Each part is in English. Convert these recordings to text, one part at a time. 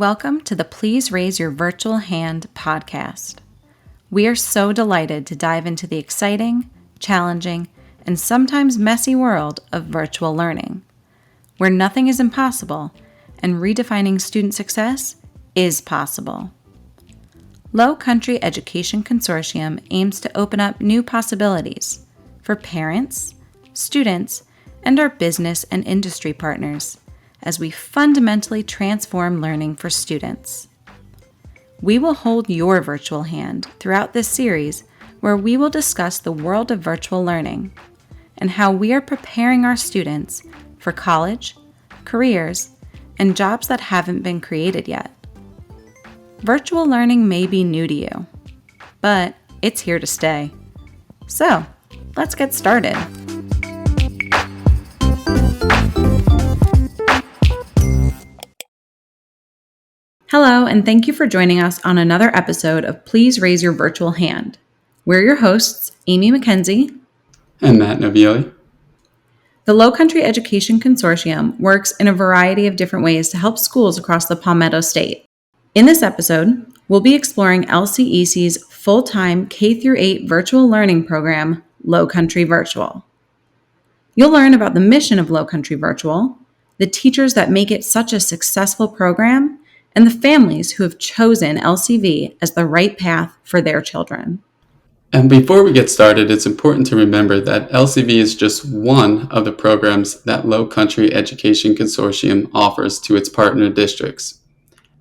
Welcome to the Please Raise Your Virtual Hand podcast. We are so delighted to dive into the exciting, challenging, and sometimes messy world of virtual learning, where nothing is impossible and redefining student success is possible. Low Country Education Consortium aims to open up new possibilities for parents, students, and our business and industry partners as we fundamentally transform learning for students. We will hold your virtual hand throughout this series, where we will discuss the world of virtual learning and how we are preparing our students for college, careers, and jobs that haven't been created yet. Virtual learning may be new to you, but it's here to stay. So, let's get started. Hello, and thank you for joining us on another episode of Please Raise Your Virtual Hand. We're your hosts, Amy McKenzie and Matt Novielli. The Low Country Education Consortium works in a variety of different ways to help schools across the Palmetto State. In this episode, we'll be exploring LCEC's full-time K-8 virtual learning program, Low Country Virtual. You'll learn about the mission of Low Country Virtual, the teachers that make it such a successful program, and the families who have chosen LCV as the right path for their children. And before we get started, it's important to remember that LCV is just one of the programs that Low Country Education Consortium offers to its partner districts.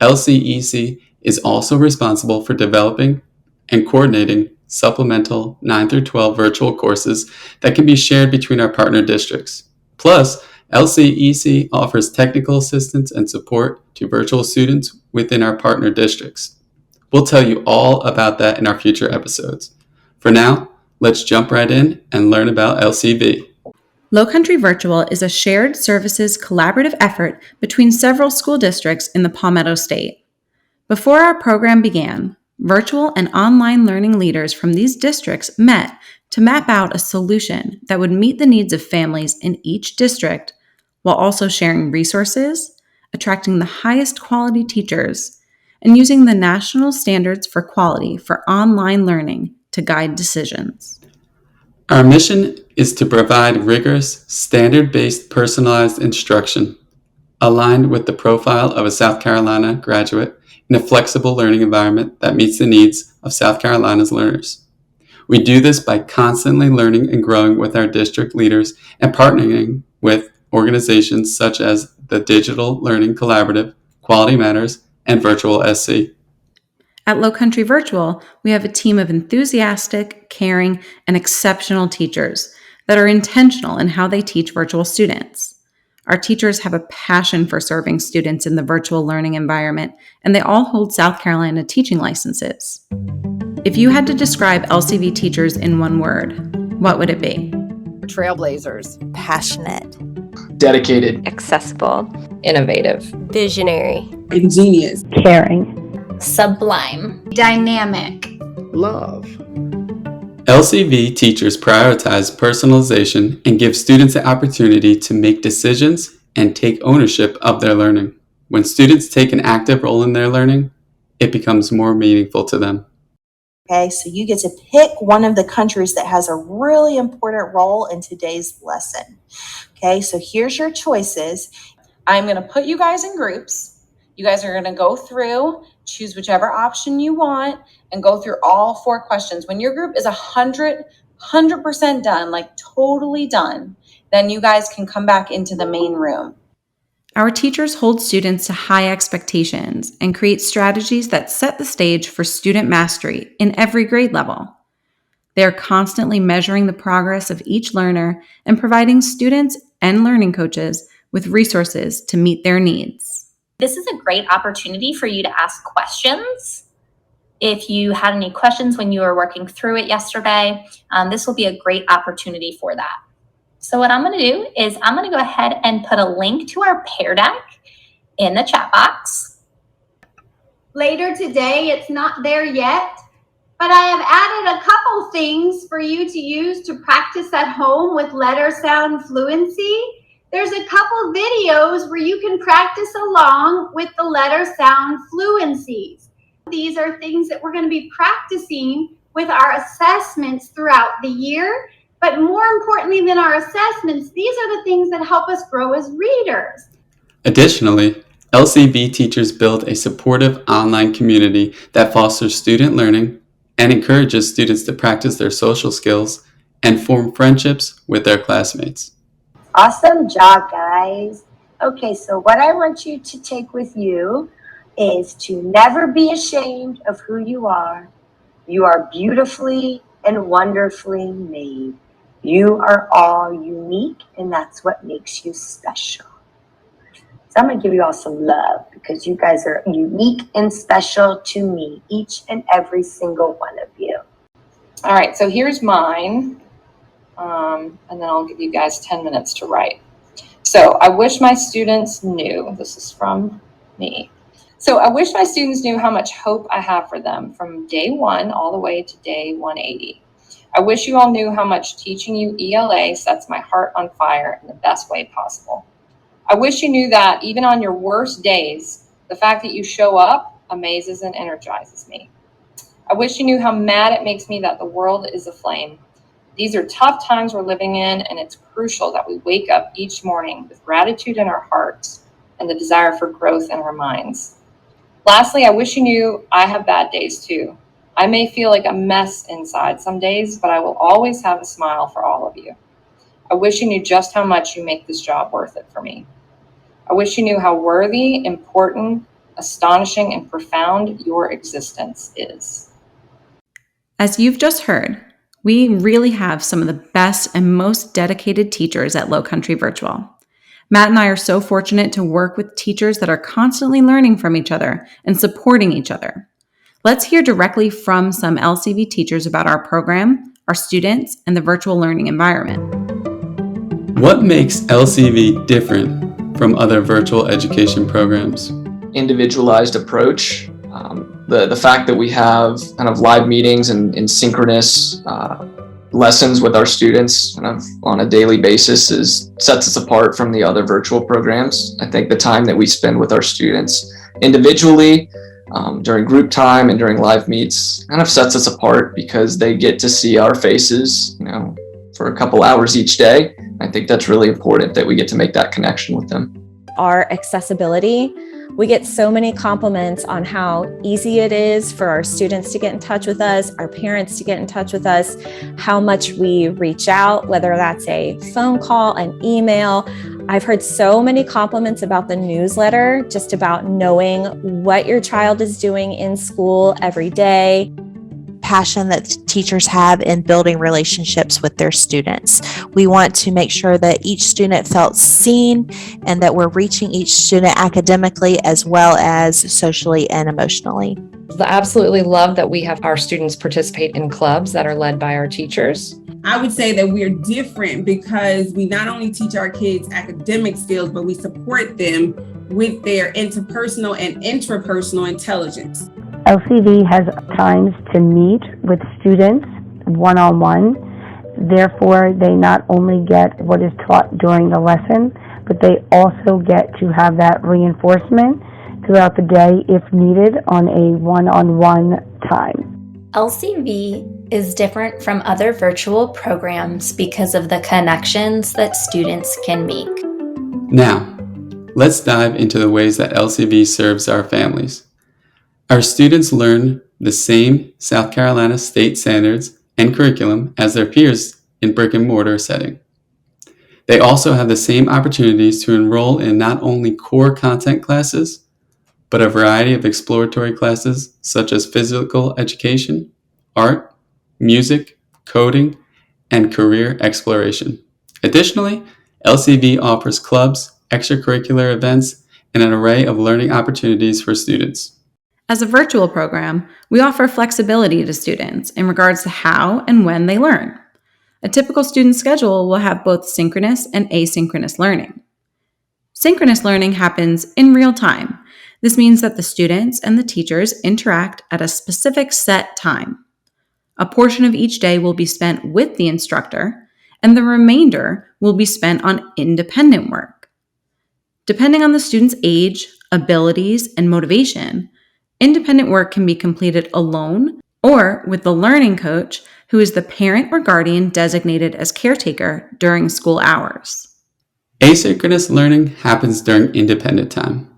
LCEC is also responsible for developing and coordinating supplemental 9 through 12 virtual courses that can be shared between our partner districts. Plus, LCEC offers technical assistance and support to virtual students within our partner districts. We'll tell you all about that in our future episodes. For now, let's jump right in and learn about LCV. Low Country Virtual is a shared services collaborative effort between several school districts in the Palmetto State. Before our program began, virtual and online learning leaders from these districts met to map out a solution that would meet the needs of families in each district while also sharing resources, attracting the highest quality teachers, and using the national standards for quality for online learning to guide decisions. Our mission is to provide rigorous, standard-based personalized instruction aligned with the profile of a South Carolina graduate in a flexible learning environment that meets the needs of South Carolina's learners. We do this by constantly learning and growing with our district leaders and partnering with organizations such as the Digital Learning Collaborative, Quality Matters, and Virtual SC. At Low Country Virtual, we have a team of enthusiastic, caring, and exceptional teachers that are intentional in how they teach virtual students. Our teachers have a passion for serving students in the virtual learning environment, and they all hold South Carolina teaching licenses. If you had to describe LCV teachers in one word, what would it be? Trailblazers. Passionate. Dedicated. Accessible. Innovative. Visionary. Ingenious. Caring. Sublime. Dynamic. Love. LCV teachers prioritize personalization and give students the opportunity to make decisions and take ownership of their learning. When students take an active role in their learning, it becomes more meaningful to them. Okay, so you get to pick one of the countries that has a really important role in today's lesson. Okay, so here's your choices. I'm going to put you guys in groups. You guys are going to go through, choose whichever option you want, and go through all 4 questions. When your group is 100% done, like totally done, then you guys can come back into the main room. Our teachers hold students to high expectations and create strategies that set the stage for student mastery in every grade level. They are constantly measuring the progress of each learner and providing students and learning coaches with resources to meet their needs. This is a great opportunity for you to ask questions. If you had any questions when you were working through it yesterday, this will be a great opportunity for that. So what I'm going to do is I'm going to go ahead and put a link to our Pear Deck in the chat box. Later today, it's not there yet, but I have added a couple things for you to use to practice at home with letter sound fluency There's a couple videos where you can practice along with the letter sound fluencies. These are things that we're going to be practicing with our assessments throughout the year. But more importantly than our assessments, these are the things that help us grow as readers. Additionally, LCV teachers build a supportive online community that fosters student learning and encourages students to practice their social skills and form friendships with their classmates. Awesome job, guys. Okay, so what I want you to take with you is to never be ashamed of who you are. You are beautifully and wonderfully made. You are all unique, and that's what makes you special. So I'm going to give you all some love because you guys are unique and special to me, each and every single one of you. All right, so here's mine. And then I'll give you guys 10 minutes to write. So I wish my students knew, this is from me. So I wish my students knew how much hope I have for them from day 1 all the way to day 180. I wish you all knew how much teaching you ELA sets my heart on fire in the best way possible. I wish you knew that even on your worst days, the fact that you show up amazes and energizes me. I wish you knew how mad it makes me that the world is aflame. These are tough times we're living in, and it's crucial that we wake up each morning with gratitude in our hearts and the desire for growth in our minds. Lastly, I wish you knew I have bad days too. I may feel like a mess inside some days, but I will always have a smile for all of you. I wish you knew just how much you make this job worth it for me. I wish you knew how worthy, important, astonishing, and profound your existence is. As you've just heard, we really have some of the best and most dedicated teachers at Lowcountry Virtual. Matt and I are so fortunate to work with teachers that are constantly learning from each other and supporting each other. Let's hear directly from some LCV teachers about our program, our students, and the virtual learning environment. What makes LCV different from other virtual education programs? Individualized approach. The fact that we have kind of live meetings and synchronous lessons with our students kind of on a daily basis sets us apart from the other virtual programs. I think the time that we spend with our students individually during group time and during live meets kind of sets us apart because they get to see our faces, for a couple hours each day. I think that's really important that we get to make that connection with them. Our accessibility. We get so many compliments on how easy it is for our students to get in touch with us, our parents to get in touch with us, how much we reach out, whether that's a phone call, an email. I've heard so many compliments about the newsletter, just about knowing what your child is doing in school every day. Passion that teachers have in building relationships with their students. We want to make sure that each student felt seen and that we're reaching each student academically as well as socially and emotionally. I absolutely love that we have our students participate in clubs that are led by our teachers. I would say that we're different because we not only teach our kids academic skills, but we support them with their interpersonal and intrapersonal intelligence. LCV has times to meet with students one-on-one. Therefore, they not only get what is taught during the lesson, but they also get to have that reinforcement throughout the day if needed on a one-on-one time. LCV is different from other virtual programs because of the connections that students can make. Now, let's dive into the ways that LCV serves our families. Our students learn the same South Carolina state standards and curriculum as their peers in brick and mortar setting. They also have the same opportunities to enroll in not only core content classes, but a variety of exploratory classes such as physical education, art, music, coding, and career exploration. Additionally, LCV offers clubs, extracurricular events, and an array of learning opportunities for students. As a virtual program, we offer flexibility to students in regards to how and when they learn. A typical student schedule will have both synchronous and asynchronous learning. Synchronous learning happens in real time. This means that the students and the teachers interact at a specific set time. A portion of each day will be spent with the instructor, and the remainder will be spent on independent work. Depending on the student's age, abilities, and motivation, independent work can be completed alone or with the learning coach, who is the parent or guardian designated as caretaker during school hours. Asynchronous learning happens during independent time.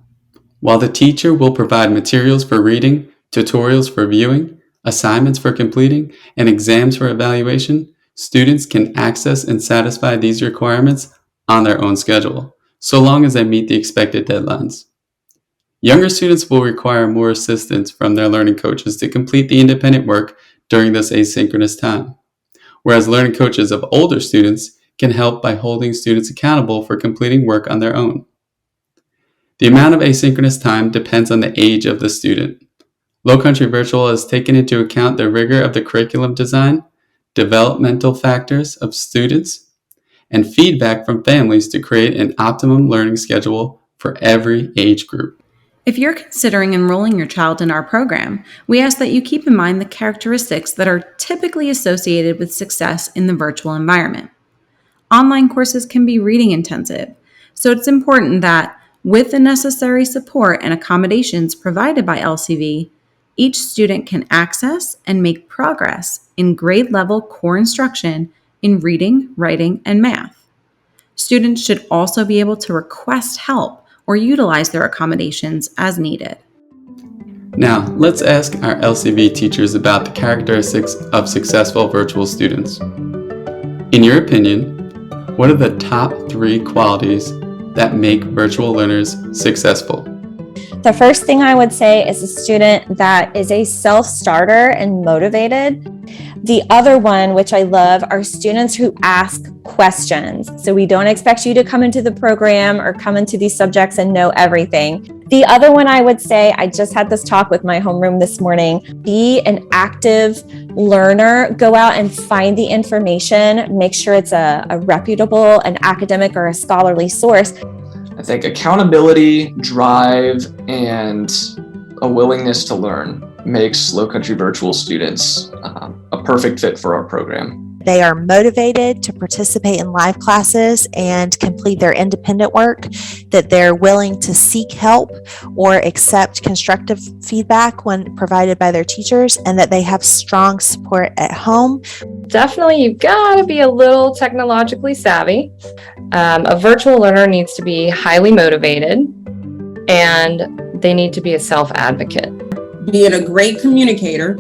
While the teacher will provide materials for reading, tutorials for viewing, assignments for completing, and exams for evaluation, students can access and satisfy these requirements on their own schedule, so long as they meet the expected deadlines. Younger students will require more assistance from their learning coaches to complete the independent work during this asynchronous time, whereas learning coaches of older students can help by holding students accountable for completing work on their own. The amount of asynchronous time depends on the age of the student. Low Country Virtual has taken into account the rigor of the curriculum design, developmental factors of students, and feedback from families to create an optimum learning schedule for every age group. If you're considering enrolling your child in our program, we ask that you keep in mind the characteristics that are typically associated with success in the virtual environment. Online courses can be reading intensive, so it's important that, with the necessary support and accommodations provided by LCV, each student can access and make progress in grade level core instruction in reading, writing, and math. Students should also be able to request help or utilize their accommodations as needed. Now, let's ask our LCV teachers about the characteristics of successful virtual students. In your opinion, what are the top 3 qualities that make virtual learners successful? The first thing I would say is a student that is a self-starter and motivated. The other one, which I love, are students who ask questions. So we don't expect you to come into the program or come into these subjects and know everything. The other one I would say, I just had this talk with my homeroom this morning, be an active learner, go out and find the information, make sure it's a reputable, an academic or a scholarly source. I think accountability, drive, and a willingness to learn makes Low Country Virtual students a perfect fit for our program. They are motivated to participate in live classes and complete their independent work, that they're willing to seek help or accept constructive feedback when provided by their teachers, and that they have strong support at home. Definitely, you've got to be a little technologically savvy. A virtual learner needs to be highly motivated, and they need to be a self-advocate. Being a great communicator,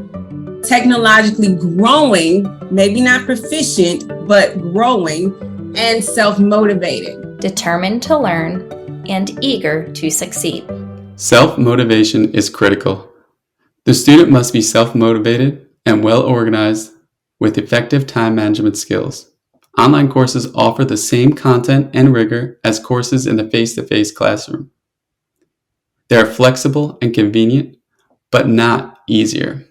technologically growing, maybe not proficient, but growing, and self-motivated. Determined to learn and eager to succeed. Self-motivation is critical. The student must be self-motivated and well-organized with effective time management skills. Online courses offer the same content and rigor as courses in the face-to-face classroom. They are flexible and convenient, but not easier.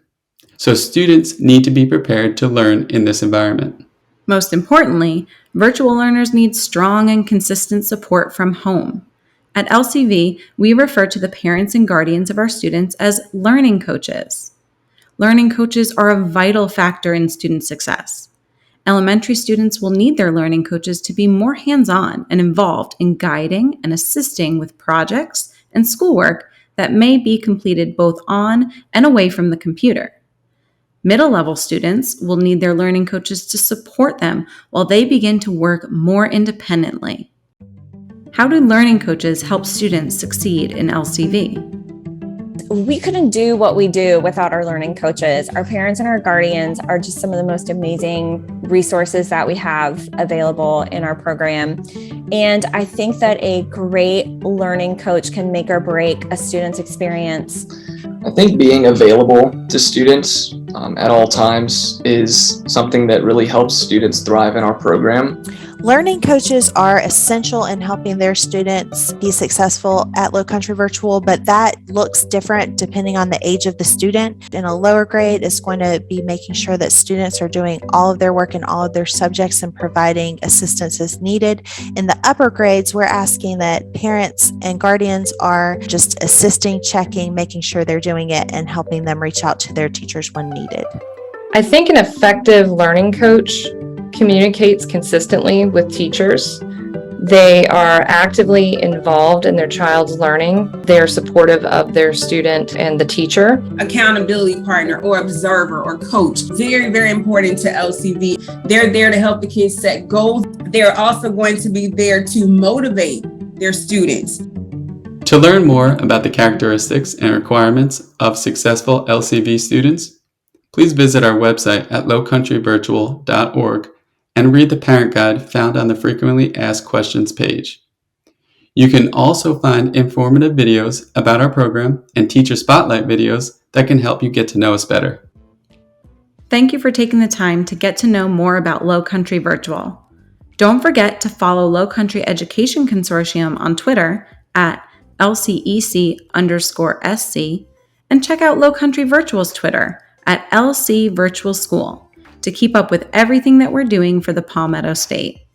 So students need to be prepared to learn in this environment. Most importantly, virtual learners need strong and consistent support from home. At LCV, we refer to the parents and guardians of our students as learning coaches. Learning coaches are a vital factor in student success. Elementary students will need their learning coaches to be more hands-on and involved in guiding and assisting with projects and schoolwork that may be completed both on and away from the computer. Middle-level students will need their learning coaches to support them while they begin to work more independently. How do learning coaches help students succeed in LCV? We couldn't do what we do without our learning coaches. Our parents and our guardians are just some of the most amazing resources that we have available in our program. And I think that a great learning coach can make or break a student's experience. I think being available to students at all times is something that really helps students thrive in our program. Learning coaches are essential in helping their students be successful at Low Country Virtual, but that looks different depending on the age of the student. In a lower grade, it's going to be making sure that students are doing all of their work in all of their subjects and providing assistance as needed. In the upper grades, we're asking that parents and guardians are just assisting, checking, making sure they're doing it, and helping them reach out to their teachers when needed. I think an effective learning coach communicates consistently with teachers. They are actively involved in their child's learning. They're supportive of their student and the teacher. Accountability partner or observer or coach. Very, very important to LCV. They're there to help the kids set goals. They're also going to be there to motivate their students. To learn more about the characteristics and requirements of successful LCV students, please visit our website at lowcountryvirtual.org and read the parent guide found on the Frequently Asked Questions page. You can also find informative videos about our program and teacher spotlight videos that can help you get to know us better. Thank you for taking the time to get to know more about Low Country Virtual. Don't forget to follow Low Country Education Consortium on Twitter at LCEC_SC and check out Low Country Virtual's Twitter at LC Virtual School to keep up with everything that we're doing for the Palmetto State.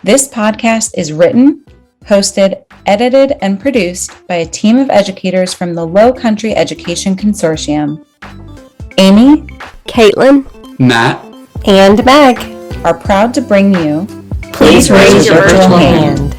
This podcast is written, hosted, edited, and produced by a team of educators from the Low Country Education Consortium. Amy, Caitlin, Matt, and Meg are proud to bring you Please Raise Your Virtual Hand.